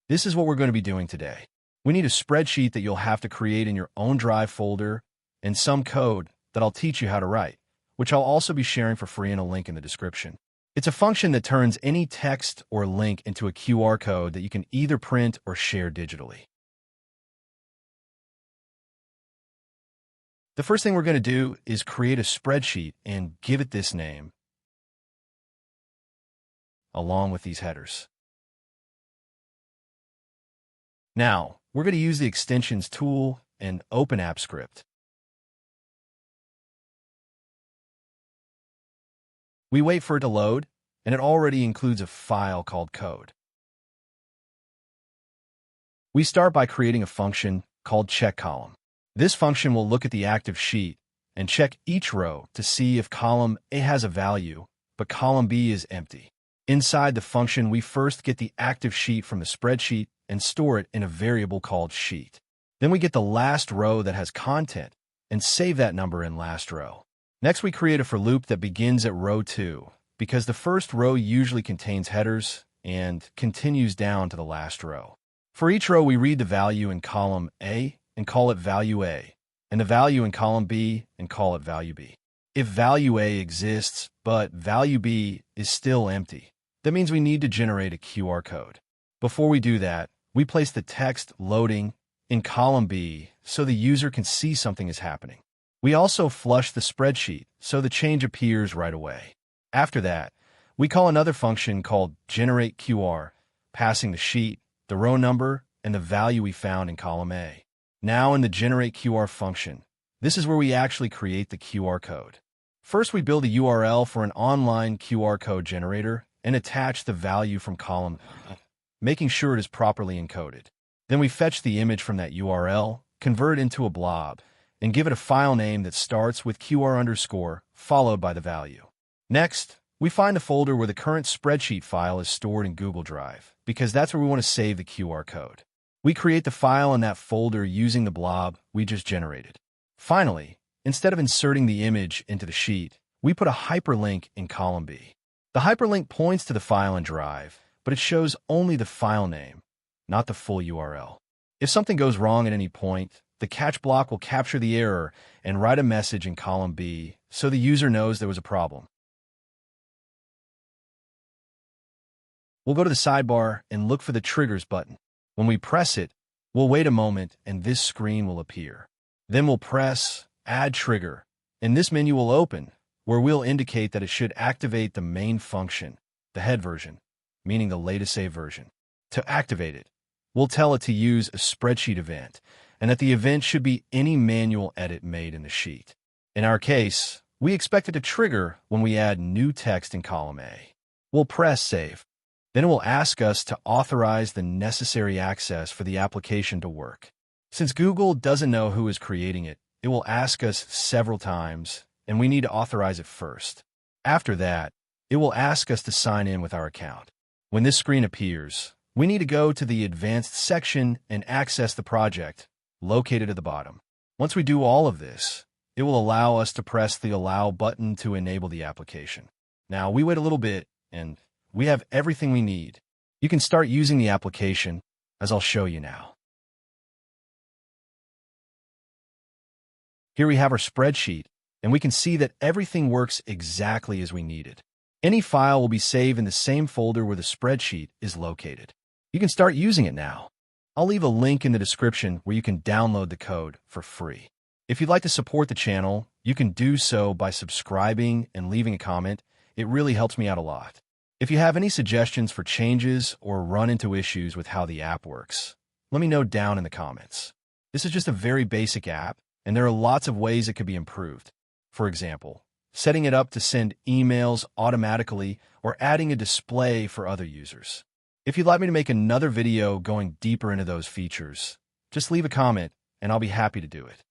This is what we're going to be doing today. We need a spreadsheet that you'll have to create in your own Drive folder and some code that I'll teach you how to write, which I'll also be sharing for free in a link in the description. It's a function that turns any text or link into a QR code that you can either print or share digitally. The first thing we're going to do is create a spreadsheet and give it this name, along with these headers. Now, we're going to use the extensions tool and open AppScript. We wait for it to load, and it already includes a file called code. We start by creating a function called checkColumn. This function will look at the active sheet and check each row to see if column A has a value, but column B is empty. Inside the function, we first get the active sheet from the spreadsheet and store it in a variable called sheet. Then we get the last row that has content and save that number in last row. Next, we create a for loop that begins at row 2, because the first row usually contains headers and continues down to the last row. For each row, we read the value in column A and call it value A, and the value in column B and call it value B. If value A exists, but value B is still empty, that means we need to generate a QR code. Before we do that, we place the text loading in column B so the user can see something is happening. We also flush the spreadsheet so the change appears right away. After that, we call another function called generateQR, passing the sheet, the row number, and the value we found in column A. Now in the generateQR function, this is where we actually create the QR code. First, we build a URL for an online QR code generator and attach the value from column A, making sure it is properly encoded. Then we fetch the image from that URL, convert it into a blob, and give it a file name that starts with QR_ followed by the value. Next, we find the folder where the current spreadsheet file is stored in Google Drive, because that's where we want to save the QR code. We create the file in that folder using the blob we just generated. Finally, instead of inserting the image into the sheet, we put a hyperlink in column B. The hyperlink points to the file in Drive, but it shows only the file name, not the full URL. If something goes wrong at any point, the catch block will capture the error and write a message in column B so the user knows there was a problem. We'll go to the sidebar and look for the Triggers button. When we press it, we'll wait a moment and this screen will appear. Then we'll press Add Trigger, and this menu will open, where we'll indicate that it should activate the main function, the head version, meaning the latest save version. To activate it, we'll tell it to use a spreadsheet event, and that the event should be any manual edit made in the sheet. In our case, we expect it to trigger when we add new text in column A. We'll press Save. Then it will ask us to authorize the necessary access for the application to work. Since Google doesn't know who is creating it, it will ask us several times, and we need to authorize it first. After that, it will ask us to sign in with our account. When this screen appears, we need to go to the Advanced section and access the project, located at the bottom. Once we do all of this, it will allow us to press the Allow button to enable the application. Now, we wait a little bit, and we have everything we need. You can start using the application, as I'll show you now. Here we have our spreadsheet, and we can see that everything works exactly as we needed. Any file will be saved in the same folder where the spreadsheet is located. You can start using it now. I'll leave a link in the description where you can download the code for free. If you'd like to support the channel, you can do so by subscribing and leaving a comment. It really helps me out a lot. If you have any suggestions for changes or run into issues with how the app works, let me know down in the comments. This is just a very basic app, and there are lots of ways it could be improved. For example, setting it up to send emails automatically or adding a display for other users. If you'd like me to make another video going deeper into those features, just leave a comment and I'll be happy to do it.